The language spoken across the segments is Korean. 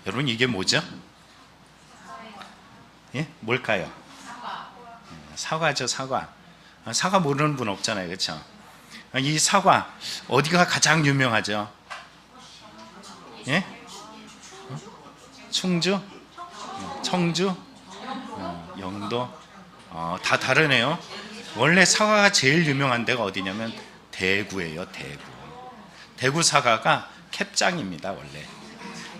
여러분 이게 뭐죠? 예? 뭘까요? 사과죠, 사과. 사과 모르는 분 없잖아요, 그렇죠? 이 사과 어디가 가장 유명하죠? 예? 충주? 청주? 영도? 다 다르네요. 원래 사과가 제일 유명한 데가 어디냐면 대구예요, 대구. 대구 사과가 캡장입니다, 원래.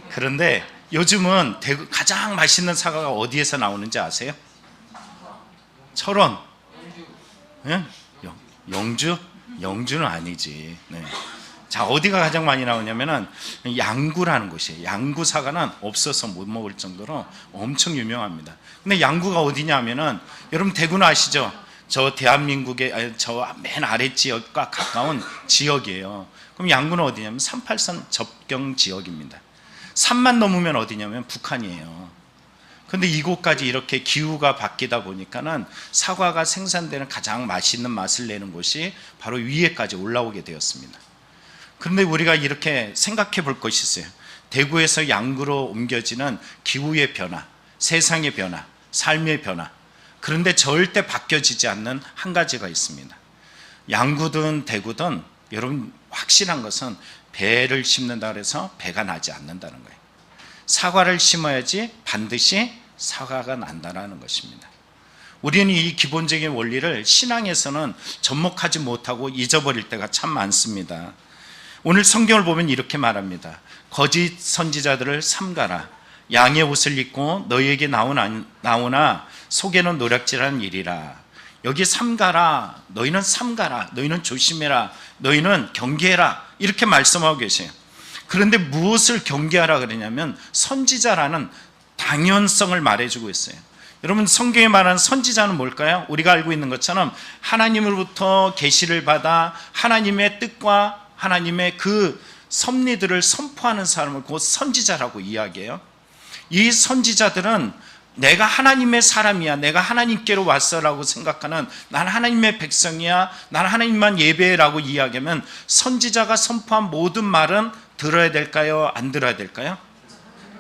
그런데 요즘은 대구 가장 맛있는 사과가 어디에서 나오는지 아세요? 철원? 예? 영주? 영주는 아니지. 네. 자, 어디가 가장 많이 나오냐면은 양구라는 곳이에요. 양구 사과는 없어서 못 먹을 정도로 엄청 유명합니다. 근데 양구가 어디냐 하면은 여러분 대구는 아시죠? 저 대한민국의 저 맨 아래 지역과 가까운 지역이에요. 그럼 양구는 어디냐면 38선 접경 지역입니다. 산만 넘으면 어디냐면 북한이에요. 근데 이곳까지 이렇게 기후가 바뀌다 보니까는 사과가 생산되는 가장 맛있는 맛을 내는 곳이 바로 위에까지 올라오게 되었습니다. 그런데 우리가 이렇게 생각해 볼 것이 있어요. 대구에서 양구로 옮겨지는 기후의 변화, 세상의 변화, 삶의 변화. 그런데 절대 바뀌어지지 않는 한 가지가 있습니다. 양구든 대구든 여러분 확실한 것은 배를 심는다 그래서 배가 나지 않는다는 거예요. 사과를 심어야지 반드시 사과가 난다는 것입니다. 우리는 이 기본적인 원리를 신앙에서는 접목하지 못하고 잊어버릴 때가 참 많습니다. 오늘 성경을 보면 이렇게 말합니다. 거짓 선지자들을 삼가라. 양의 옷을 입고 너희에게 나오나 속에는 노략질하는 일이라. 여기 삼가라, 너희는 삼가라, 너희는 조심해라, 너희는 경계해라, 이렇게 말씀하고 계세요. 그런데 무엇을 경계하라 그러냐면 선지자라는 당연성을 말해주고 있어요. 여러분 성경에 말하는 선지자는 뭘까요? 우리가 알고 있는 것처럼 하나님으로부터 계시를 받아 하나님의 뜻과 하나님의 그 섭리들을 선포하는 사람을 곧 선지자라고 이야기해요. 이 선지자들은 내가 하나님의 사람이야, 내가 하나님께로 왔어라고 생각하는, 난 하나님의 백성이야, 난 하나님만 예배라고 이야기하면 선지자가 선포한 모든 말은 들어야 될까요? 안 들어야 될까요?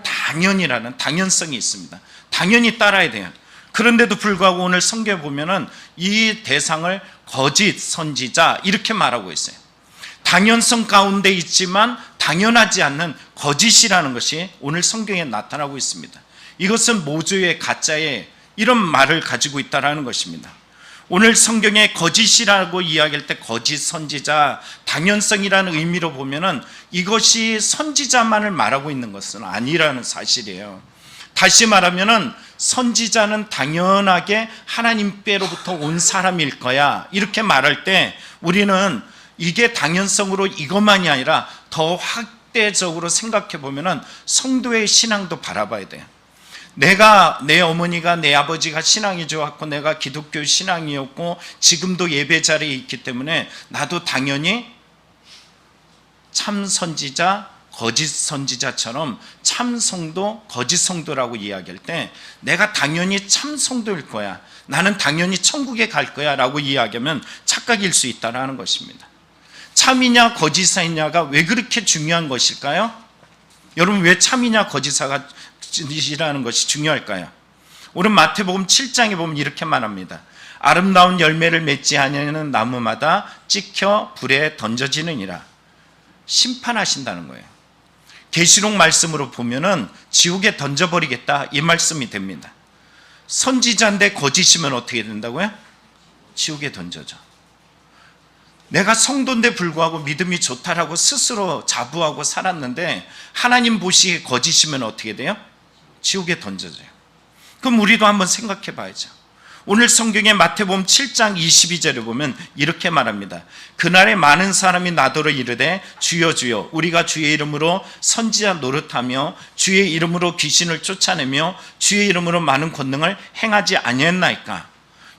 당연이라는 당연성이 있습니다. 당연히 따라야 돼요. 그런데도 불구하고 오늘 성경에 보면은 이 대상을 거짓 선지자 이렇게 말하고 있어요. 당연성 가운데 있지만 당연하지 않는 거짓이라는 것이 오늘 성경에 나타나고 있습니다. 이것은 모조의 가짜의 이런 말을 가지고 있다는 것입니다. 오늘 성경에 거짓이라고 이야기할 때 거짓 선지자, 당연성이라는 의미로 보면은 이것이 선지자만을 말하고 있는 것은 아니라는 사실이에요. 다시 말하면은 선지자는 당연하게 하나님께로부터 온 사람일 거야, 이렇게 말할 때 우리는 이게 당연성으로 이것만이 아니라 더 확대적으로 생각해 보면은 성도의 신앙도 바라봐야 돼요. 내 어머니가 내 아버지가 신앙이 좋았고 내가 기독교 신앙이었고 지금도 예배 자리에 있기 때문에 나도 당연히 참 선지자, 거짓 선지자처럼 참 성도, 거짓 성도라고 이야기할 때 내가 당연히 참 성도일 거야, 나는 당연히 천국에 갈 거야 라고 이야기하면 착각일 수 있다는 것입니다. 참이냐 거짓이냐가 왜 그렇게 중요한 것일까요? 여러분 왜 참이냐 거짓이라는 것이 중요할까요? 오늘 마태복음 7장에 보면 이렇게 말합니다. 아름다운 열매를 맺지 아니하는 나무마다 찍혀 불에 던져지느니라. 심판하신다는 거예요. 계시록 말씀으로 보면은 지옥에 던져버리겠다 이 말씀이 됩니다. 선지자인데 거짓이면 어떻게 된다고요? 지옥에 던져져. 내가 성도인데 불구하고 믿음이 좋다라고 스스로 자부하고 살았는데 하나님 보시기에 거짓이면 어떻게 돼요? 지옥에 던져져요. 그럼 우리도 한번 생각해 봐야죠. 오늘 성경의 마태복음 7장 22절에 보면 이렇게 말합니다. 그날에 많은 사람이 나더러 이르되 주여 주여 우리가 주의 이름으로 선지자 노릇하며 주의 이름으로 귀신을 쫓아내며 주의 이름으로 많은 권능을 행하지 아니했나이까.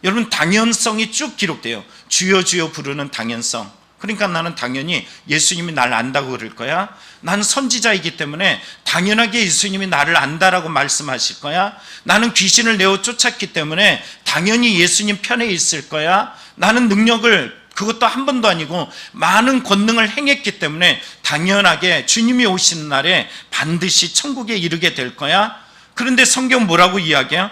여러분 당연성이 쭉 기록돼요. 주여 주여 부르는 당연성. 그러니까 나는 당연히 예수님이 나를 안다고 그럴 거야. 나는 선지자이기 때문에 당연하게 예수님이 나를 안다라고 말씀하실 거야. 나는 귀신을 내어 쫓았기 때문에 당연히 예수님 편에 있을 거야. 나는 능력을 그것도 한 번도 아니고 많은 권능을 행했기 때문에 당연하게 주님이 오시는 날에 반드시 천국에 이르게 될 거야. 그런데 성경 뭐라고 이야기해요?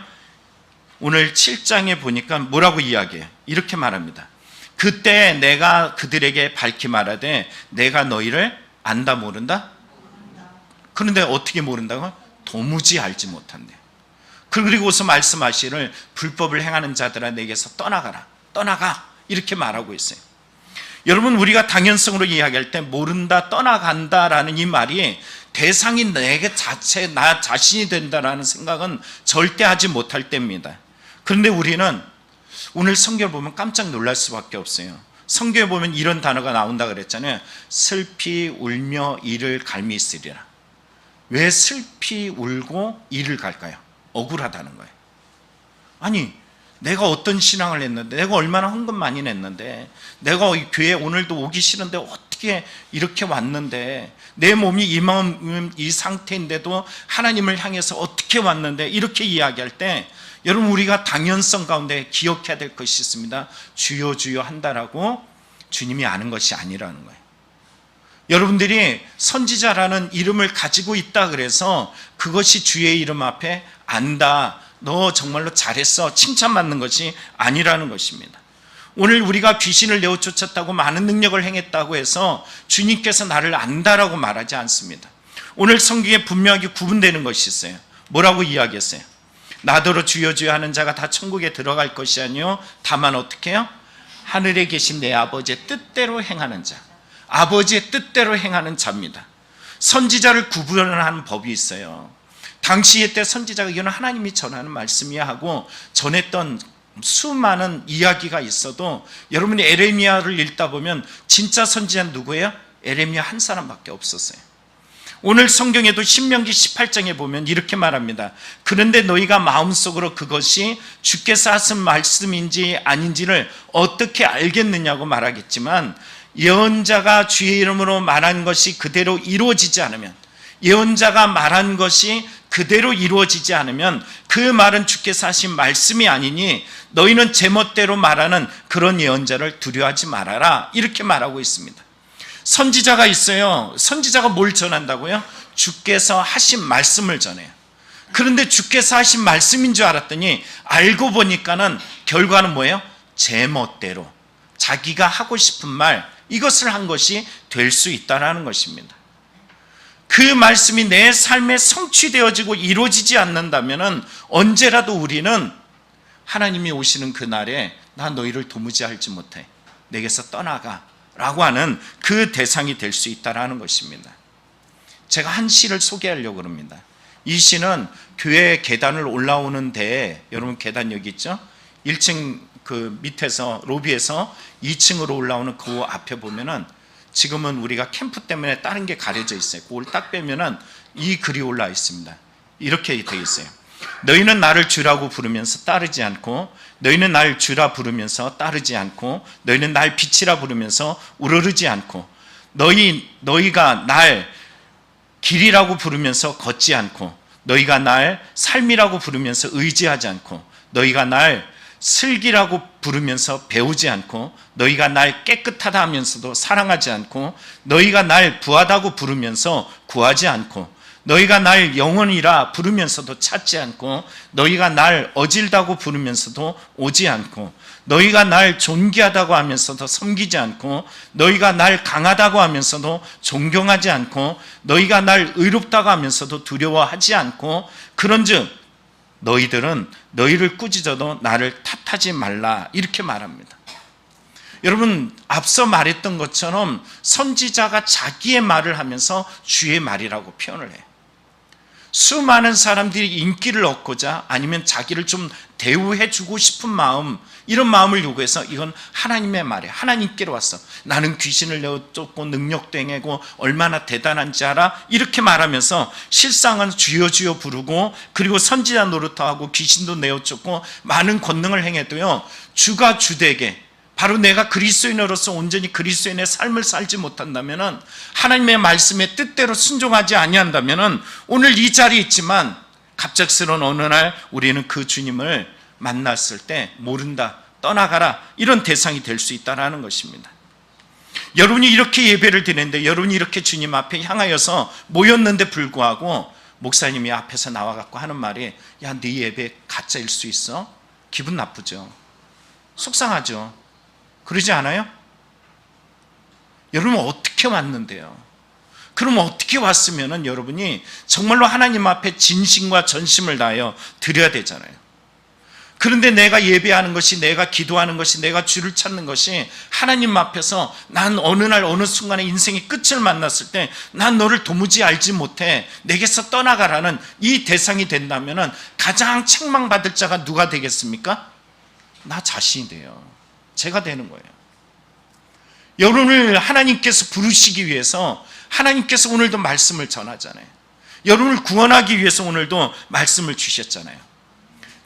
오늘 7장에 보니까 뭐라고 이야기해요? 이렇게 말합니다. 그때 내가 그들에게 밝히 말하되 내가 너희를 안다 모른다? 그런데 어떻게 모른다고? 도무지 알지 못한대. 그리고서 말씀하시를 불법을 행하는 자들아 내게서 떠나가라. 떠나가. 이렇게 말하고 있어요. 여러분, 우리가 당연성으로 이야기할 때 모른다, 떠나간다라는 이 말이 대상이 내게 자체, 나 자신이 된다라는 생각은 절대 하지 못할 때입니다. 그런데 우리는 오늘 성경을 보면 깜짝 놀랄 수밖에 없어요. 성경에 보면 이런 단어가 나온다 그랬잖아요. 슬피 울며 이를 갈미 있으리라. 왜 슬피 울고 이를 갈까요? 억울하다는 거예요. 아니, 내가 어떤 신앙을 했는데, 내가 얼마나 헌금 많이 냈는데, 내가 교회 오늘도 오기 싫은데 어떻게 이렇게 왔는데, 내 몸이 이 마음, 이 상태인데도 하나님을 향해서 어떻게 왔는데, 이렇게 이야기할 때 여러분, 우리가 당연성 가운데 기억해야 될 것이 있습니다. 주여 주여 한다라고 주님이 아는 것이 아니라는 거예요. 여러분들이 선지자라는 이름을 가지고 있다 그래서 그것이 주의 이름 앞에 안다, 너 정말로 잘했어, 칭찬받는 것이 아니라는 것입니다. 오늘 우리가 귀신을 내어 쫓았다고 많은 능력을 행했다고 해서 주님께서 나를 안다라고 말하지 않습니다. 오늘 성경에 분명하게 구분되는 것이 있어요. 뭐라고 이야기했어요? 나더러 주여 주여 하는 자가 다 천국에 들어갈 것이 아니요 다만 어떻게 해요? 하늘에 계신 내 아버지의 뜻대로 행하는 자, 아버지의 뜻대로 행하는 자입니다. 선지자를 구분하는 법이 있어요. 당시에 때 선지자가 이거는 하나님이 전하는 말씀이야 하고 전했던 수많은 이야기가 있어도 여러분이 에레미야를 읽다 보면 진짜 선지자는 누구예요? 에레미야 한 사람밖에 없었어요. 오늘 성경에도 신명기 18장에 보면 이렇게 말합니다. 그런데 너희가 마음속으로 그것이 주께서 하신 말씀인지 아닌지를 어떻게 알겠느냐고 말하겠지만, 예언자가 주의 이름으로 말한 것이 그대로 이루어지지 않으면, 예언자가 말한 것이 그대로 이루어지지 않으면 그 말은 주께서 하신 말씀이 아니니 너희는 제멋대로 말하는 그런 예언자를 두려워하지 말아라. 이렇게 말하고 있습니다. 선지자가 있어요. 선지자가 뭘 전한다고요? 주께서 하신 말씀을 전해요. 그런데 주께서 하신 말씀인 줄 알았더니 알고 보니까는 결과는 뭐예요? 제멋대로 자기가 하고 싶은 말, 이것을 한 것이 될 수 있다는 것입니다. 그 말씀이 내 삶에 성취되어지고 이루어지지 않는다면 언제라도 우리는 하나님이 오시는 그날에 나 너희를 도무지 알지 못해, 내게서 떠나가 라고 하는 그 대상이 될 수 있다는 것입니다. 제가 한 시를 소개하려고 합니다. 이 시는 교회 계단을 올라오는 데에, 여러분 계단 여기 있죠? 1층 그 밑에서 로비에서 2층으로 올라오는 그 앞에 보면은 지금은 우리가 캠프 때문에 다른 게 가려져 있어요. 그걸 딱 빼면은 이 글이 올라 있습니다. 이렇게 되어 있어요. 너희는 나를 주라고 부르면서 따르지 않고, 너희는 날 주라 부르면서 따르지 않고, 너희는 날 빛이라 부르면서 우러르지 않고, 너희가 날 길이라고 부르면서 걷지 않고, 너희가 날 삶이라고 부르면서 의지하지 않고, 너희가 날 슬기라고 부르면서 배우지 않고, 너희가 날 깨끗하다 하면서도 사랑하지 않고, 너희가 날 부하다고 부르면서 구하지 않고, 너희가 날 영원이라 부르면서도 찾지 않고, 너희가 날 어질다고 부르면서도 오지 않고, 너희가 날 존귀하다고 하면서도 섬기지 않고, 너희가 날 강하다고 하면서도 존경하지 않고, 너희가 날 의롭다고 하면서도 두려워하지 않고, 그런즉 너희들은 너희를 꾸짖어도 나를 탓하지 말라. 이렇게 말합니다. 여러분, 앞서 말했던 것처럼 선지자가 자기의 말을 하면서 주의 말이라고 표현을 해요. 수많은 사람들이 인기를 얻고자 아니면 자기를 좀 대우해주고 싶은 마음, 이런 마음을 요구해서 이건 하나님의 말이야. 하나님께로 왔어. 나는 귀신을 내어쫓고 능력도 행하고 얼마나 대단한지 알아? 이렇게 말하면서 실상은 주여 주여 부르고, 그리고 선지자 노릇하고 귀신도 내어쫓고 많은 권능을 행해도요, 주가 주되게 바로 내가 그리스도인으로서 온전히 그리스도인의 삶을 살지 못한다면, 하나님의 말씀의 뜻대로 순종하지 아니한다면 오늘 이 자리에 있지만 갑작스러운 어느 날 우리는 그 주님을 만났을 때 모른다, 떠나가라, 이런 대상이 될 수 있다는 것입니다. 여러분이 이렇게 예배를 드리는데, 여러분이 이렇게 주님 앞에 향하여서 모였는데 불구하고 목사님이 앞에서 나와갖고 하는 말이, 야, 네 예배 가짜일 수 있어? 기분 나쁘죠. 속상하죠. 그러지 않아요? 여러분 어떻게 왔는데요? 그럼 어떻게 왔으면은 여러분이 정말로 하나님 앞에 진심과 전심을 다하여 드려야 되잖아요. 그런데 내가 예배하는 것이, 내가 기도하는 것이, 내가 주를 찾는 것이 하나님 앞에서 난 어느 날 어느 순간에 인생의 끝을 만났을 때 난 너를 도무지 알지 못해, 내게서 떠나가라는 이 대상이 된다면 가장 책망받을 자가 누가 되겠습니까? 나 자신이 돼요. 제가 되는 거예요. 여러분을 하나님께서 부르시기 위해서 하나님께서 오늘도 말씀을 전하잖아요. 여러분을 구원하기 위해서 오늘도 말씀을 주셨잖아요.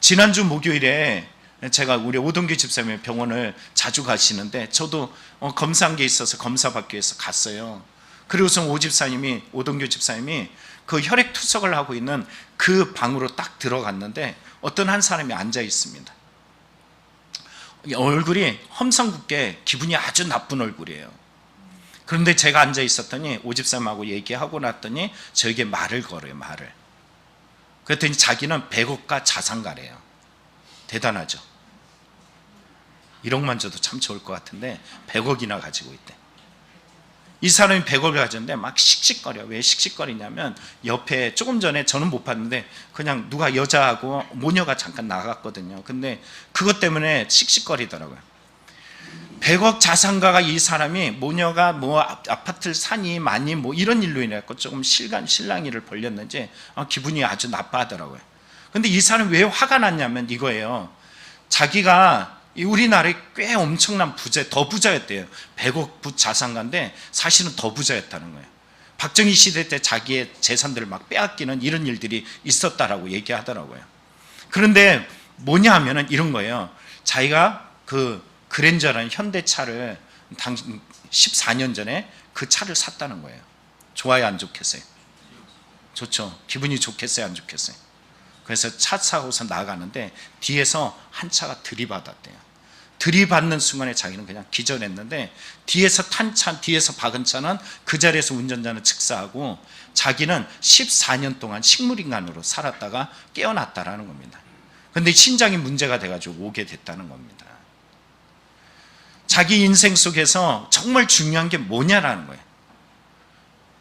지난주 목요일에 제가 우리 오동규 집사님의 병원을 자주 가시는데, 저도 검사한 게 있어서 검사 받기 위해서 갔어요. 그리고서 오동규 집사님이 그 혈액 투석을 하고 있는 그 방으로 딱 들어갔는데 어떤 한 사람이 앉아 있습니다. 얼굴이 험상궂게 기분이 아주 나쁜 얼굴이에요. 그런데 제가 앉아 있었더니 오 집사님하고 얘기하고 났더니 저에게 말을 걸어요. 그랬더니 자기는 100억가 자산가래요. 대단하죠. 1억만 줘도 참 좋을 것 같은데 100억이나 가지고 있대. 이 사람이 100억을 가졌는데 막 씩씩거려. 왜 씩씩거리냐면, 옆에 조금 전에 저는 못 봤는데 그냥 누가 여자하고 모녀가 잠깐 나갔거든요. 근데 그것 때문에 씩씩거리더라고요. 100억 자산가가 이 사람이 모녀가 뭐 아파트를 사니 마니 뭐 이런 일로 인해서 조금 실랑이를 벌렸는지 기분이 아주 나빠하더라고요. 근데 이 사람이 왜 화가 났냐면 이거예요. 자기가 우리나라에 꽤 엄청난 더 부자였대요. 100억 자산가인데 사실은 더 부자였다는 거예요. 박정희 시대 때 자기의 재산들을 막 빼앗기는 이런 일들이 있었다라고 얘기하더라고요. 그런데 뭐냐 하면은 이런 거예요. 자기가 그 그랜저라는 현대차를 14년 전에 그 차를 샀다는 거예요. 좋아요, 안 좋겠어요? 좋죠. 기분이 좋겠어요, 안 좋겠어요? 그래서 차 사고서 나가는데 뒤에서 한 차가 들이받았대요. 들이받는 순간에 자기는 그냥 기절했는데, 뒤에서 박은 차는 그 자리에서 운전자는 즉사하고 자기는 14년 동안 식물인간으로 살았다가 깨어났다라는 겁니다. 그런데 심장이 문제가 돼가지고 오게 됐다는 겁니다. 자기 인생 속에서 정말 중요한 게 뭐냐라는 거예요.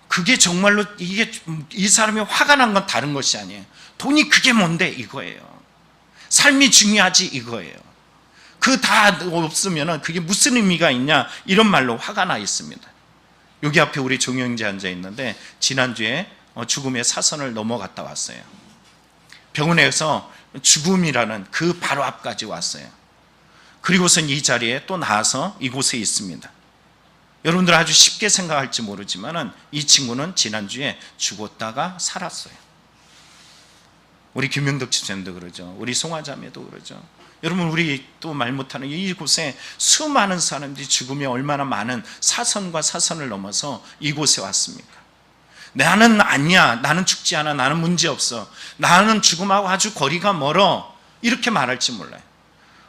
그게 정말로 이 사람이 화가 난 건 다른 것이 아니에요. 돈이 그게 뭔데 이거예요. 삶이 중요하지 이거예요. 그 다 없으면 그게 무슨 의미가 있냐, 이런 말로 화가 나 있습니다. 여기 앞에 우리 종영재 앉아 있는데 지난주에 죽음의 사선을 넘어갔다 왔어요. 병원에서 죽음이라는 그 바로 앞까지 왔어요. 그리고선 이 자리에 또 나와서 이곳에 있습니다. 여러분들 아주 쉽게 생각할지 모르지만 이 친구는 지난주에 죽었다가 살았어요. 우리 김명덕 집사님도 그러죠. 우리 송화자매도 그러죠. 여러분, 우리 또 말 못하는 이곳에 수많은 사람들이 죽음이 얼마나 많은 사선과 사선을 넘어서 이곳에 왔습니까? 나는 아니야, 나는 죽지 않아, 나는 문제없어, 나는 죽음하고 아주 거리가 멀어, 이렇게 말할지 몰라요.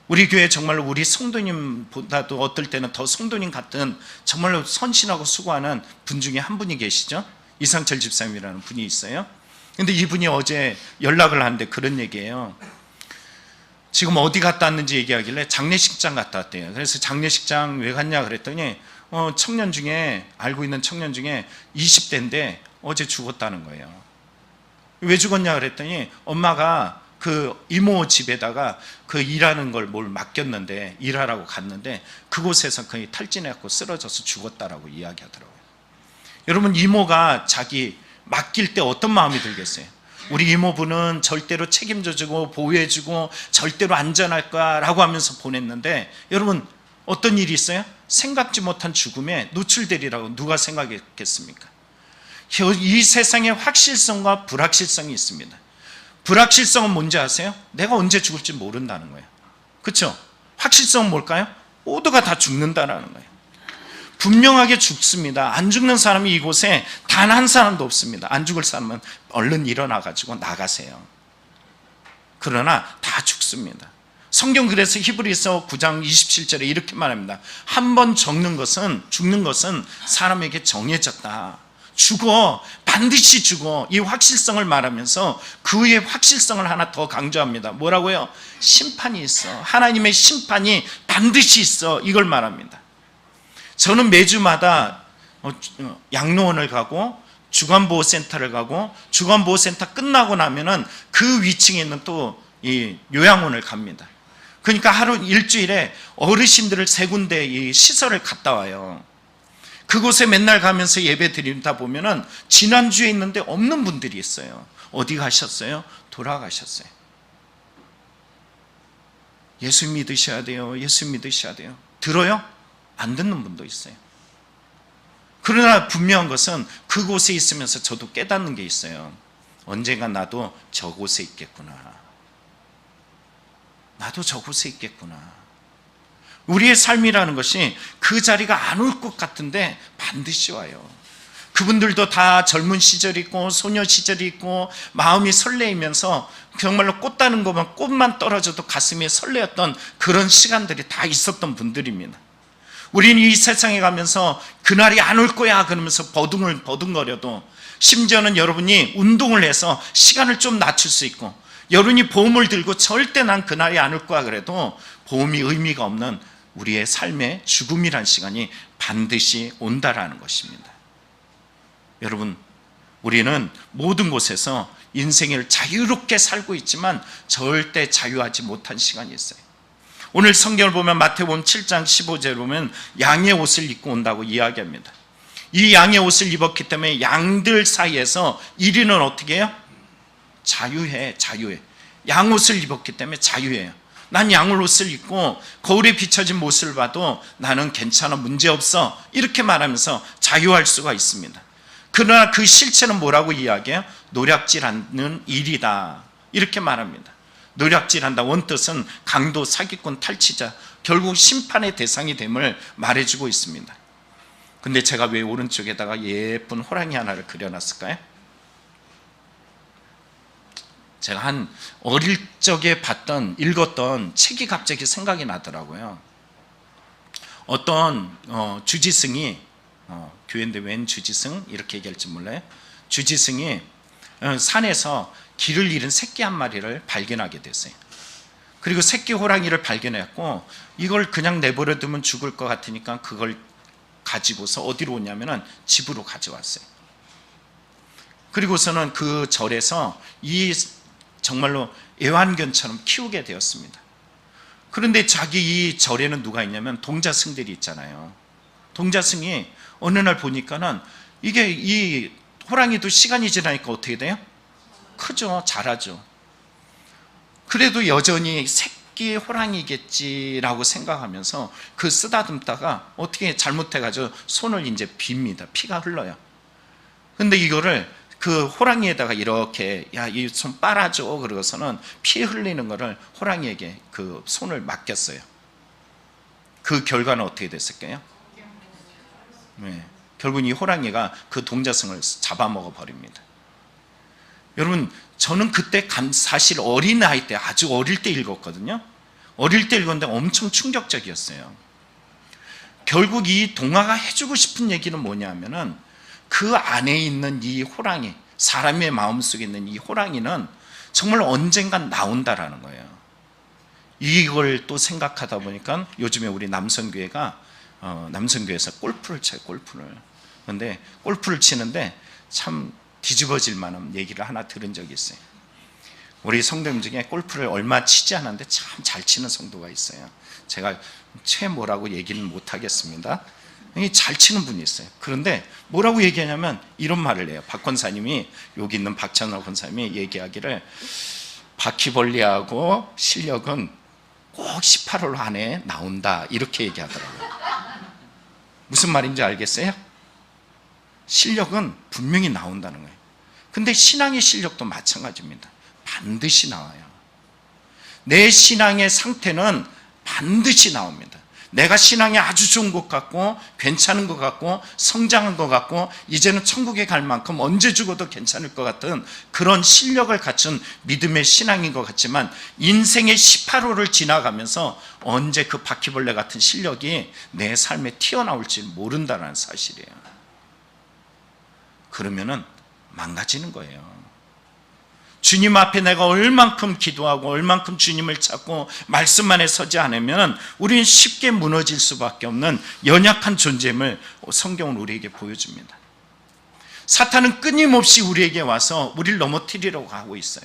우리 교회 정말로 우리 성도님보다도 어떨 때는 더 성도님 같은 정말로 선신하고 수고하는 분 중에 한 분이 계시죠. 이상철 집사님이라는 분이 있어요. 근데 이분이 어제 연락을 하는데 그런 얘기예요. 지금 어디 갔다 왔는지 얘기하길래 장례식장 갔다 왔대요. 그래서 장례식장 왜 갔냐 그랬더니 청년 중에, 알고 있는 청년 중에 20대인데 어제 죽었다는 거예요. 왜 죽었냐 그랬더니 엄마가 그 이모 집에다가 그 일하는 걸 뭘 맡겼는데, 일하라고 갔는데 그곳에서 거의 탈진해갖고 쓰러져서 죽었다라고 이야기하더라고요. 여러분, 이모가 자기 맡길 때 어떤 마음이 들겠어요? 우리 이모부는 절대로 책임져주고 보호해주고 절대로 안전할 거라고 하면서 보냈는데, 여러분 어떤 일이 있어요? 생각지 못한 죽음에 노출되리라고 누가 생각했겠습니까? 이 세상에 확실성과 불확실성이 있습니다. 불확실성은 뭔지 아세요? 내가 언제 죽을지 모른다는 거예요. 그렇죠? 확실성은 뭘까요? 모두가 다 죽는다는 거예요. 분명하게 죽습니다. 안 죽는 사람이 이곳에 단 한 사람도 없습니다. 안 죽을 사람은 얼른 일어나 가지고 나가세요. 그러나 다 죽습니다. 성경 그래서 히브리서 9장 27절에 이렇게 말합니다. 한 번 죽는 것은 사람에게 정해졌다. 죽어, 반드시 죽어. 이 확실성을 말하면서 그의 확실성을 하나 더 강조합니다. 뭐라고요? 심판이 있어. 하나님의 심판이 반드시 있어. 이걸 말합니다. 저는 매주마다 양로원을 가고 주간보호센터를 가고, 주간보호센터 끝나고 나면은 그 위층에 있는 또 이 요양원을 갑니다. 그러니까 하루 일주일에 어르신들을 세 군데 이 시설을 갔다 와요. 그곳에 맨날 가면서 예배 드리다 보면은 지난주에 있는데 없는 분들이 있어요. 어디 가셨어요? 돌아가셨어요. 예수 믿으셔야 돼요. 예수 믿으셔야 돼요. 들어요? 안 듣는 분도 있어요. 그러나 분명한 것은 그곳에 있으면서 저도 깨닫는 게 있어요. 언젠가 나도 저곳에 있겠구나. 나도 저곳에 있겠구나. 우리의 삶이라는 것이 그 자리가 안 올 것 같은데 반드시 와요. 그분들도 다 젊은 시절이 있고 소녀 시절이 있고 마음이 설레이면서 정말로 꽃 따는 것만, 꽃만 떨어져도 가슴이 설레었던 그런 시간들이 다 있었던 분들입니다. 우리는 이 세상에 가면서 그날이 안 올 거야 그러면서 버둥거려도, 심지어는 여러분이 운동을 해서 시간을 좀 낮출 수 있고, 여러분이 보험을 들고 절대 난 그날이 안 올 거야 그래도 보험이 의미가 없는 우리의 삶의 죽음이란 시간이 반드시 온다라는 것입니다. 여러분, 우리는 모든 곳에서 인생을 자유롭게 살고 있지만 절대 자유하지 못한 시간이 있어요. 오늘 성경을 보면 마태복음 7장 15절에 보면 양의 옷을 입고 온다고 이야기합니다. 이 양의 옷을 입었기 때문에 양들 사이에서 1위는 어떻게 해요? 자유해. 양옷을 입었기 때문에 자유해요. 난 양옷을 입고 거울에 비춰진 모습을 봐도 나는 괜찮아, 문제없어, 이렇게 말하면서 자유할 수가 있습니다. 그러나 그 실체는 뭐라고 이야기해요? 노략질하는 일이다, 이렇게 말합니다. 노략질한다, 원뜻은 강도, 사기꾼, 탈취자, 결국 심판의 대상이 됨을 말해주고 있습니다. 근데 제가 왜 오른쪽에다가 예쁜 호랑이 하나를 그려놨을까요? 제가 한 어릴 적에 읽었던 책이 갑자기 생각이 나더라고요. 어떤 주지승이, 교회인데 웬 주지승? 이렇게 얘기할지 몰라요. 주지승이 산에서 길을 잃은 새끼 한 마리를 발견하게 됐어요. 그리고 새끼 호랑이를 발견했고, 이걸 그냥 내버려 두면 죽을 것 같으니까 그걸 가지고서 어디로 오냐면은 집으로 가져왔어요. 그리고서는 그 절에서 이 정말로 애완견처럼 키우게 되었습니다. 그런데 자기 이 절에는 누가 있냐면 동자승들이 있잖아요. 동자승이 어느 날 보니까는 이게 이 호랑이도 시간이 지나니까 어떻게 돼요? 크죠. 자라죠. 그래도 여전히 새끼 호랑이겠지라고 생각하면서 그 쓰다듬다가 어떻게 잘못해가지고 손을 이제 빕니다. 피가 흘러요. 근데 이거를 그 호랑이에다가 이렇게, 야, 이 손 빨아줘. 그러고서는 피 흘리는 거를 호랑이에게 그 손을 맡겼어요. 그 결과는 어떻게 됐을까요? 네, 결국 이 호랑이가 그 동자승을 잡아먹어 버립니다. 여러분, 저는 그때 사실 어린 나이 때, 아주 어릴 때 읽었거든요. 어릴 때 읽었는데 엄청 충격적이었어요. 결국 이 동화가 해주고 싶은 얘기는 뭐냐면은, 그 안에 있는 이 호랑이, 사람의 마음속에 있는 이 호랑이는 정말 언젠간 나온다라는 거예요. 이걸 또 생각하다 보니까 요즘에 우리 남성교회가 남성교회에서 골프를 쳐요. 그런데 골프를 치는데 참 뒤집어질 만한 얘기를 하나 들은 적이 있어요. 우리 성도님 중에 골프를 얼마 치지 않았는데 참 잘 치는 성도가 있어요. 제가 뭐라고 얘기는 못하겠습니다. 잘 치는 분이 있어요. 그런데 뭐라고 얘기하냐면 이런 말을 해요. 박 권사님이, 여기 있는 박찬호 권사님이 얘기하기를, 바퀴벌레하고 실력은 꼭 18홀 안에 나온다, 이렇게 얘기하더라고요. 무슨 말인지 알겠어요? 실력은 분명히 나온다는 거예요. 근데 신앙의 실력도 마찬가지입니다. 반드시 나와요. 내 신앙의 상태는 반드시 나옵니다. 내가 신앙이 아주 좋은 것 같고 괜찮은 것 같고 성장한 것 같고 이제는 천국에 갈 만큼 언제 죽어도 괜찮을 것 같은 그런 실력을 갖춘 믿음의 신앙인 것 같지만 인생의 18호를 지나가면서 언제 그 바퀴벌레 같은 실력이 내 삶에 튀어나올지 모른다는 사실이에요. 그러면은 망가지는 거예요. 주님 앞에 내가 얼만큼 기도하고 얼만큼 주님을 찾고 말씀 안에 서지 않으면 우리는 쉽게 무너질 수밖에 없는 연약한 존재임을 성경은 우리에게 보여줍니다. 사탄은 끊임없이 우리에게 와서 우리를 넘어뜨리려고 하고 있어요.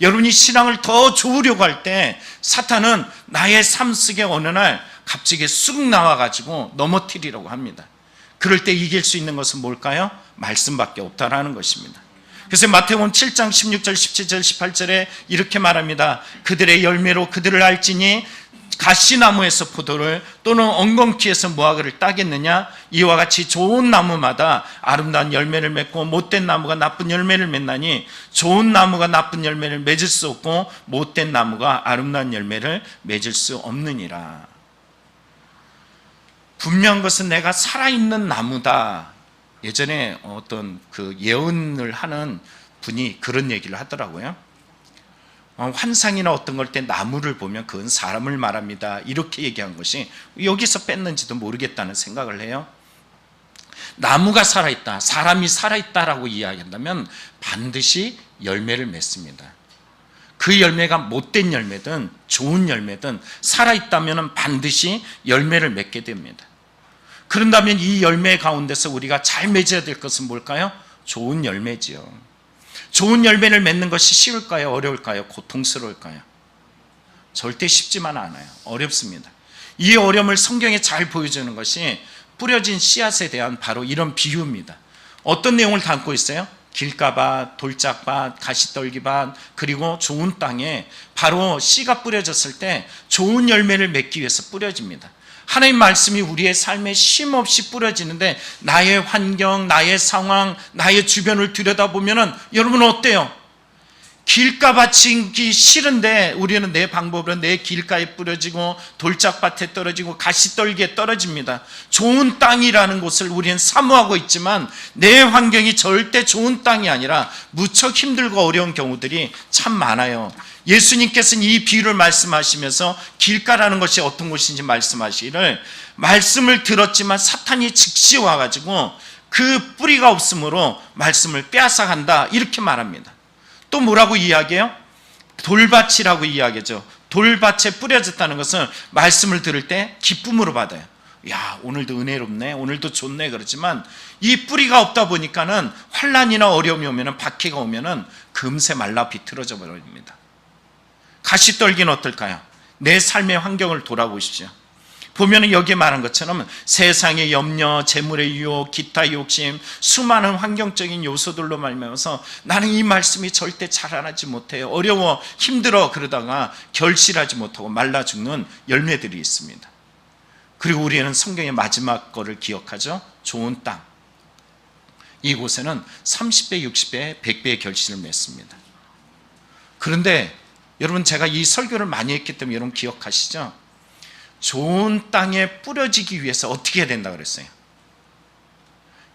여러분이 신앙을 더 좋으려고 할 때 사탄은 나의 삶 속에 어느 날 갑자기 쑥 나와가지고 넘어뜨리려고 합니다. 그럴 때 이길 수 있는 것은 뭘까요? 말씀밖에 없다라는 것입니다. 그래서 마태복음 7장 16절 17절 18절에 이렇게 말합니다. 그들의 열매로 그들을 알지니 가시나무에서 포도를 또는 엉겅퀴에서 무화과를 따겠느냐. 이와 같이 좋은 나무마다 아름다운 열매를 맺고 못된 나무가 나쁜 열매를 맺나니 좋은 나무가 나쁜 열매를 맺을 수 없고 못된 나무가 아름다운 열매를 맺을 수 없느니라. 분명한 것은 내가 살아있는 나무다. 예전에 어떤 그 예언을 하는 분이 그런 얘기를 하더라고요. 환상이나 어떤 걸 때 나무를 보면 그건 사람을 말합니다. 이렇게 얘기한 것이 여기서 뺐는지도 모르겠다는 생각을 해요. 나무가 살아있다, 사람이 살아있다라고 이야기한다면 반드시 열매를 맺습니다. 그 열매가 못된 열매든 좋은 열매든 살아있다면 반드시 열매를 맺게 됩니다. 그런다면 이 열매 가운데서 우리가 잘 맺어야 될 것은 뭘까요? 좋은 열매지요. 좋은 열매를 맺는 것이 쉬울까요? 어려울까요? 고통스러울까요? 절대 쉽지만 않아요. 어렵습니다. 이 어려움을 성경에 잘 보여주는 것이 뿌려진 씨앗에 대한 바로 이런 비유입니다. 어떤 내용을 담고 있어요? 길가밭, 돌짝밭, 가시떨기밭, 그리고 좋은 땅에 바로 씨가 뿌려졌을 때 좋은 열매를 맺기 위해서 뿌려집니다. 하나님 말씀이 우리의 삶에 쉼없이 뿌려지는데 나의 환경, 나의 상황, 나의 주변을 들여다보면 여러분 어때요? 길가밭이 싫은데 우리는 내 방법으로 내 길가에 뿌려지고 돌짝밭에 떨어지고 가시떨기에 떨어집니다. 좋은 땅이라는 곳을 우리는 사모하고 있지만 내 환경이 절대 좋은 땅이 아니라 무척 힘들고 어려운 경우들이 참 많아요. 예수님께서는 이 비유를 말씀하시면서 길가라는 것이 어떤 곳인지 말씀하시기를 말씀을 들었지만 사탄이 즉시 와가지고 그 뿌리가 없으므로 말씀을 빼앗아간다 이렇게 말합니다. 또 뭐라고 이야기해요? 돌밭이라고 이야기하죠. 돌밭에 뿌려졌다는 것은 말씀을 들을 때 기쁨으로 받아요. 야, 오늘도 은혜롭네, 오늘도 좋네. 그렇지만 이 뿌리가 없다 보니까는 환난이나 어려움이 오면은 박해가 오면은 금세 말라 비틀어져 버립니다. 가시떨기는 어떨까요? 내 삶의 환경을 돌아보십시오. 보면은 여기에 말한 것처럼 세상의 염려, 재물의 유혹, 기타 욕심, 수많은 환경적인 요소들로 말미암아서 나는 이 말씀이 절대 자라나지 못해요, 어려워, 힘들어, 그러다가 결실하지 못하고 말라 죽는 열매들이 있습니다. 그리고 우리는 성경의 마지막 거를 기억하죠. 좋은 땅. 이곳에는 30배, 60배, 100배의 결실을 맺습니다. 그런데 여러분, 제가 이 설교를 많이 했기 때문에 여러분 기억하시죠? 좋은 땅에 뿌려지기 위해서 어떻게 해야 된다고 그랬어요?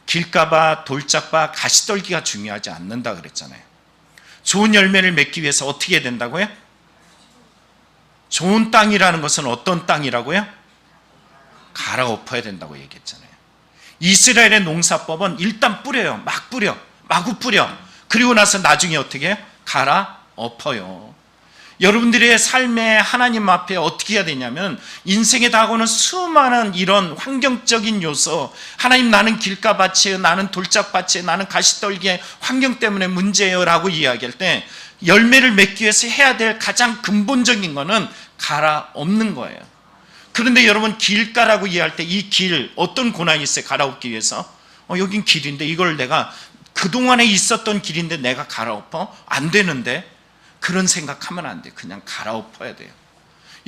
길가밭, 돌짝밭, 가시떨기가 중요하지 않는다 그랬잖아요. 좋은 열매를 맺기 위해서 어떻게 해야 된다고요? 좋은 땅이라는 것은 어떤 땅이라고요? 갈아엎어야 된다고 얘기했잖아요. 이스라엘의 농사법은 일단 뿌려요. 막 뿌려, 마구 뿌려. 그리고 나서 나중에 어떻게 해요? 갈아엎어요. 여러분들의 삶에 하나님 앞에 어떻게 해야 되냐면 인생에 다가오는 수많은 이런 환경적인 요소, 하나님 나는 길가밭이에요, 나는 돌짝밭이에요, 나는 가시떨기에 환경 때문에 문제예요 라고 이야기할 때 열매를 맺기 위해서 해야 될 가장 근본적인 거는 갈아엎는 거예요. 그런데 여러분, 길가라고 이해할 때 이 길 어떤 고난이 있어요? 갈아엎기 위해서 여긴 길인데 이걸 내가 그동안에 있었던 길인데 내가 갈아엎어? 안 되는데. 그런 생각하면 안 돼. 그냥 갈아엎어야 돼요.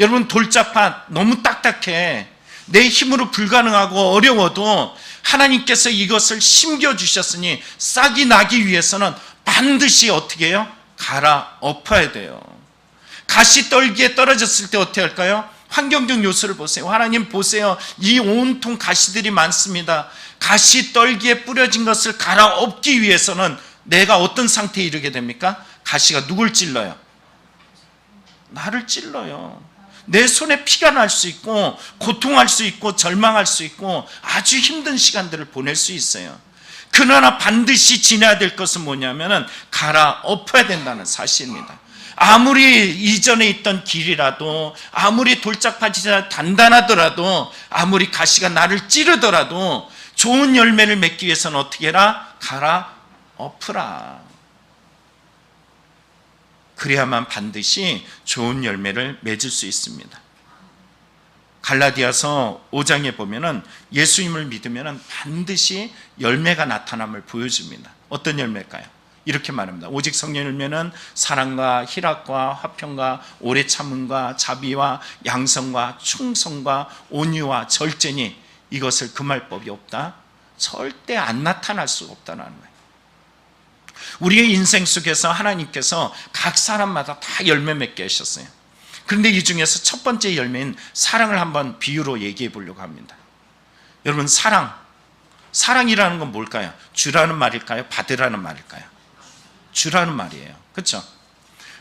여러분, 돌짝밭 너무 딱딱해, 내 힘으로 불가능하고 어려워도 하나님께서 이것을 심겨주셨으니 싹이 나기 위해서는 반드시 어떻게 해요? 갈아엎어야 돼요. 가시떨기에 떨어졌을 때 어떻게 할까요? 환경적 요소를 보세요. 하나님 보세요. 이 온통 가시들이 많습니다. 가시 떨기에 뿌려진 것을 갈아엎기 위해서는 내가 어떤 상태에 이르게 됩니까? 가시가 누굴 찔러요? 나를 찔러요. 내 손에 피가 날 수 있고 고통할 수 있고 절망할 수 있고 아주 힘든 시간들을 보낼 수 있어요. 그러나 반드시 지나야 될 것은 뭐냐면 갈아엎어야 된다는 사실입니다. 아무리 이전에 있던 길이라도, 아무리 돌짝파지가 단단하더라도, 아무리 가시가 나를 찌르더라도 좋은 열매를 맺기 위해서는 어떻게 해라? 갈아엎으라. 그래야만 반드시 좋은 열매를 맺을 수 있습니다. 갈라디아서 5장에 보면은 예수님을 믿으면은 반드시 열매가 나타남을 보여줍니다. 어떤 열매일까요? 이렇게 말합니다. 오직 성령 열매는 사랑과 희락과 화평과 오래 참음과 자비와 양성과 충성과 온유와 절제니 이것을 금할 법이 없다. 절대 안 나타날 수 없다는 거예요. 우리의 인생 속에서 하나님께서 각 사람마다 다 열매 맺게 하셨어요. 그런데 이 중에서 첫 번째 열매인 사랑을 한번 비유로 얘기해 보려고 합니다. 여러분, 사랑이라는 건 뭘까요? 주라는 말일까요? 받으라는 말일까요? 주라는 말이에요. 그렇죠?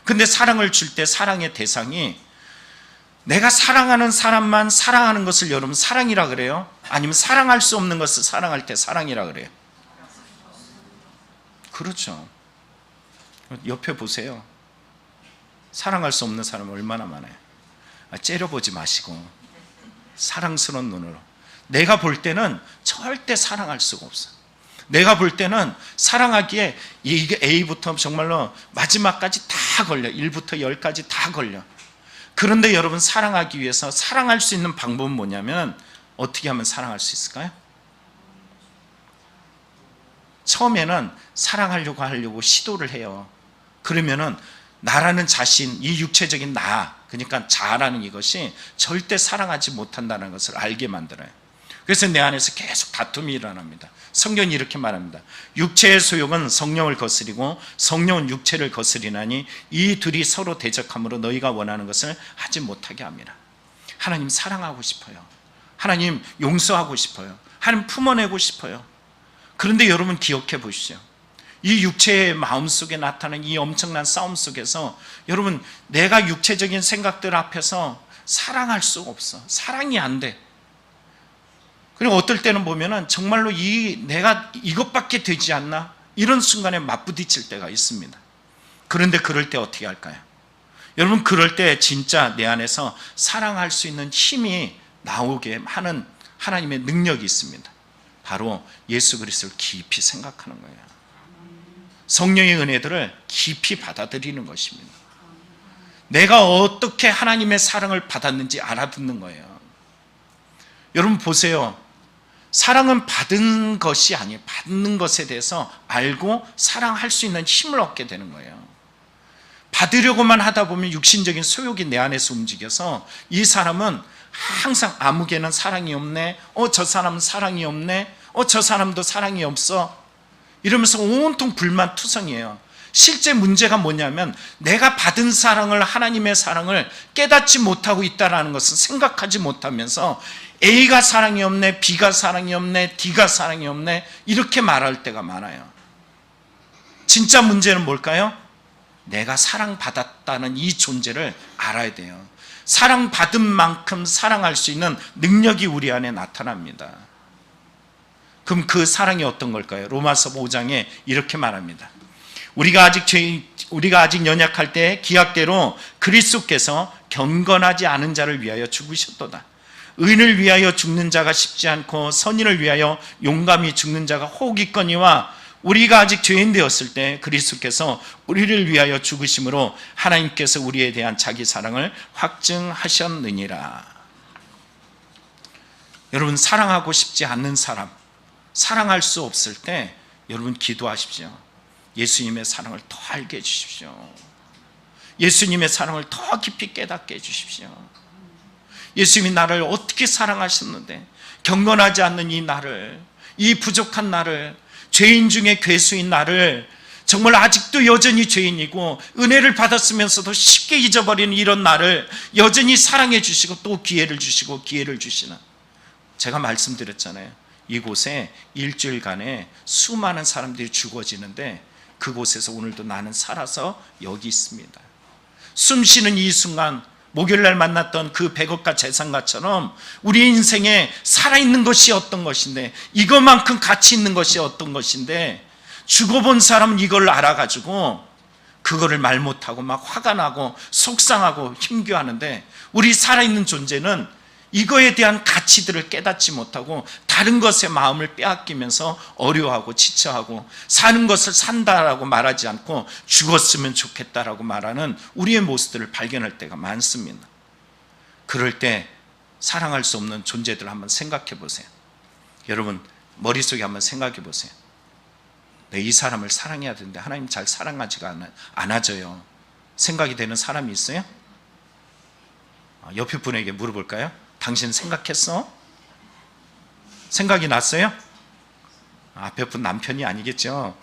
근데 사랑을 줄 때 사랑의 대상이 내가 사랑하는 사람만 사랑하는 것을 여러분 사랑이라 그래요? 아니면 사랑할 수 없는 것을 사랑할 때 사랑이라 그래요? 그렇죠. 옆에 보세요. 사랑할 수 없는 사람은 얼마나 많아요. 째려보지 마시고 사랑스러운 눈으로. 내가 볼 때는 절대 사랑할 수가 없어. 내가 볼 때는 사랑하기에 이게 A부터 정말로 마지막까지 다 걸려. 1부터 10까지 다 걸려. 그런데 여러분, 사랑하기 위해서 사랑할 수 있는 방법은 뭐냐면 어떻게 하면 사랑할 수 있을까요? 처음에는 사랑하려고 시도를 해요. 그러면은 나라는 자신, 이 육체적인 나, 그러니까 자라는 이것이 절대 사랑하지 못한다는 것을 알게 만들어요. 그래서 내 안에서 계속 다툼이 일어납니다. 성경이 이렇게 말합니다. 육체의 소욕은 성령을 거스리고 성령은 육체를 거스리나니 이 둘이 서로 대적함으로 너희가 원하는 것을 하지 못하게 합니다. 하나님 사랑하고 싶어요. 하나님 용서하고 싶어요. 하나님 품어내고 싶어요. 그런데 여러분 기억해 보십시오. 이 육체의 마음속에 나타나는 이 엄청난 싸움 속에서 여러분, 내가 육체적인 생각들 앞에서 사랑할 수가 없어. 사랑이 안 돼. 그리고 어떨 때는 보면은 정말로 내가 이것밖에 되지 않나? 이런 순간에 맞부딪힐 때가 있습니다. 그런데 그럴 때 어떻게 할까요? 여러분, 그럴 때 진짜 내 안에서 사랑할 수 있는 힘이 나오게 하는 하나님의 능력이 있습니다. 바로 예수 그리스도를 깊이 생각하는 거예요. 성령의 은혜들을 깊이 받아들이는 것입니다. 내가 어떻게 하나님의 사랑을 받았는지 알아듣는 거예요. 여러분 보세요. 사랑은 받은 것이 아니에요. 받는 것에 대해서 알고 사랑할 수 있는 힘을 얻게 되는 거예요. 받으려고만 하다 보면 육신적인 소욕이 내 안에서 움직여서 이 사람은 항상 아무개는 사랑이 없네. 저 사람은 사랑이 없네. 저 사람도 사랑이 없어. 이러면서 온통 불만투성이에요. 실제 문제가 뭐냐면 내가 받은 사랑을, 하나님의 사랑을 깨닫지 못하고 있다는 것을 생각하지 못하면서 A가 사랑이 없네, B가 사랑이 없네, D가 사랑이 없네, 이렇게 말할 때가 많아요. 진짜 문제는 뭘까요? 내가 사랑받았다는 이 존재를 알아야 돼요. 사랑받은 만큼 사랑할 수 있는 능력이 우리 안에 나타납니다. 그럼 그 사랑이 어떤 걸까요? 로마서 5장에 이렇게 말합니다. 우리가 아직 연약할 때 기약대로 그리스도께서 경건하지 않은 자를 위하여 죽으셨도다. 의인을 위하여 죽는 자가 쉽지 않고 선인을 위하여 용감히 죽는 자가 혹 있거니와 우리가 아직 죄인 되었을 때 그리스도께서 우리를 위하여 죽으심으로 하나님께서 우리에 대한 자기 사랑을 확증하셨느니라. 여러분, 사랑하고 싶지 않는 사람, 사랑할 수 없을 때 여러분 기도하십시오. 예수님의 사랑을 더 알게 해주십시오. 예수님의 사랑을 더 깊이 깨닫게 해주십시오. 예수님이 나를 어떻게 사랑하셨는데, 경건하지 않는 이 나를, 이 부족한 나를, 죄인 중에 괴수인 나를 정말 아직도 여전히 죄인이고 은혜를 받았으면서도 쉽게 잊어버리는 이런 나를 여전히 사랑해 주시고 또 기회를 주시고 기회를 주시는, 제가 말씀드렸잖아요. 이곳에 일주일간에 수많은 사람들이 죽어지는데 그곳에서 오늘도 나는 살아서 여기 있습니다. 숨 쉬는 이 순간, 목요일날 만났던 그 백억가 재산가처럼 우리 인생에 살아있는 것이 어떤 것인데, 이것만큼 가치 있는 것이 어떤 것인데, 죽어본 사람은 이걸 알아가지고 그거를 말 못하고 막 화가 나고 속상하고 힘겨워하는데, 우리 살아있는 존재는 이거에 대한 가치들을 깨닫지 못하고 다른 것에 마음을 빼앗기면서 어려워하고 지쳐하고 사는 것을 산다라고 말하지 않고 죽었으면 좋겠다라고 말하는 우리의 모습들을 발견할 때가 많습니다. 그럴 때 사랑할 수 없는 존재들 한번 생각해 보세요. 여러분 머릿속에 한번 생각해 보세요. 이 사람을 사랑해야 되는데 하나님 잘 사랑하지가 않아져요. 생각이 되는 사람이 있어요? 옆에 분에게 물어볼까요? 당신 생각했어? 생각이 났어요? 앞에 분 남편이 아니겠죠?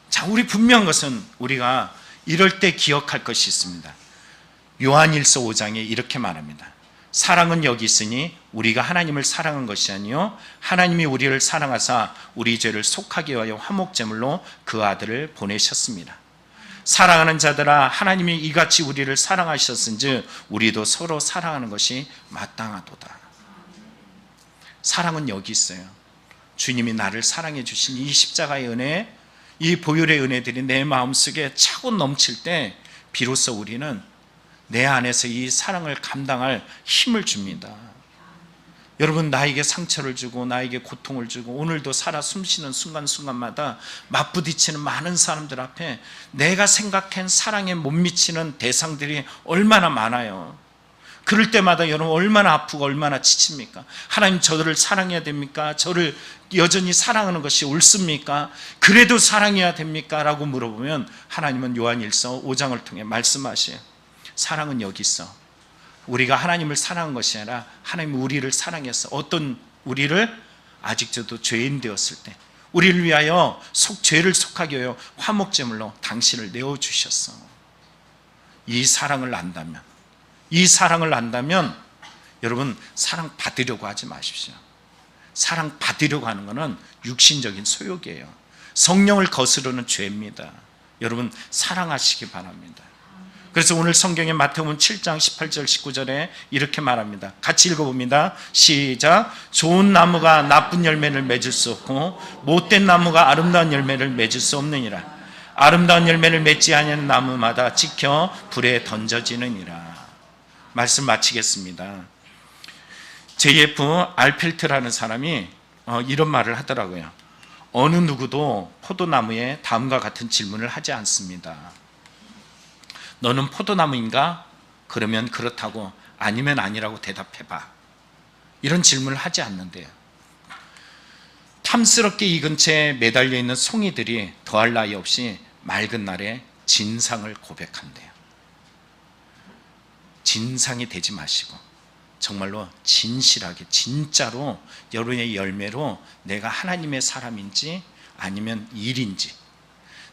자, 우리 분명한 것은 우리가 이럴 때 기억할 것이 있습니다. 요한일서 5장에 이렇게 말합니다. 사랑은 여기 있으니 우리가 하나님을 사랑한 것이 아니요 하나님이 우리를 사랑하사 우리 죄를 속하게 하여 화목제물로 그 아들을 보내셨습니다. 사랑하는 자들아, 하나님이 이같이 우리를 사랑하셨은즉 우리도 서로 사랑하는 것이 마땅하도다. 사랑은 여기 있어요. 주님이 나를 사랑해 주신 이 십자가의 은혜, 이 보혈의 은혜들이 내 마음속에 차고 넘칠 때 비로소 우리는 내 안에서 이 사랑을 감당할 힘을 줍니다. 여러분, 나에게 상처를 주고 나에게 고통을 주고 오늘도 살아 숨쉬는 순간순간마다 맞부딪히는 많은 사람들 앞에 내가 생각한 사랑에 못 미치는 대상들이 얼마나 많아요. 그럴 때마다 여러분 얼마나 아프고 얼마나 지칩니까? 하나님, 저를 사랑해야 됩니까? 저를 여전히 사랑하는 것이 옳습니까? 그래도 사랑해야 됩니까? 라고 물어보면 하나님은 요한일서 5장을 통해 말씀하셔요. 사랑은 여기 있어. 우리가 하나님을 사랑한 것이 아니라 하나님이 우리를 사랑했어. 어떤 우리를? 아직 저도 죄인 되었을 때 우리를 위하여 죄를 속하게 하여 화목제물로 당신을 내어주셨어. 이 사랑을 안다면, 이 사랑을 안다면 여러분 사랑 받으려고 하지 마십시오. 사랑 받으려고 하는 것은 육신적인 소욕이에요. 성령을 거스르는 죄입니다. 여러분 사랑하시기 바랍니다. 그래서 오늘 성경의 마태복음 7장 18절 19절에 이렇게 말합니다. 같이 읽어봅니다. 시작. 좋은 나무가 나쁜 열매를 맺을 수 없고 못된 나무가 아름다운 열매를 맺을 수 없느니라. 아름다운 열매를 맺지 아니하는 나무마다 지켜 불에 던져지느니라. 말씀 마치겠습니다. JF 알펠트라는 사람이 이런 말을 하더라고요. 어느 누구도 포도나무에 다음과 같은 질문을 하지 않습니다. 너는 포도나무인가? 그러면 그렇다고, 아니면 아니라고 대답해봐. 이런 질문을 하지 않는데요. 탐스럽게 익은 채 매달려 있는 송이들이 더할 나위 없이 맑은 날에 진상을 고백한대요. 진상이 되지 마시고 정말로 진실하게 진짜로 여러분의 열매로 내가 하나님의 사람인지 아니면 일인지,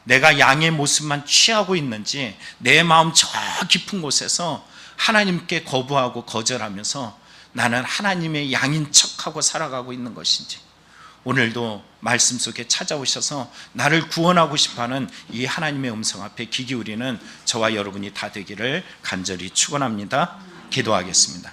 내가 양의 모습만 취하고 있는지 내 마음 저 깊은 곳에서 하나님께 거부하고 거절하면서 나는 하나님의 양인 척하고 살아가고 있는 것인지, 오늘도 말씀 속에 찾아오셔서 나를 구원하고 싶어하는 이 하나님의 음성 앞에 귀 기울이는 저와 여러분이 다 되기를 간절히 축원합니다. 기도하겠습니다.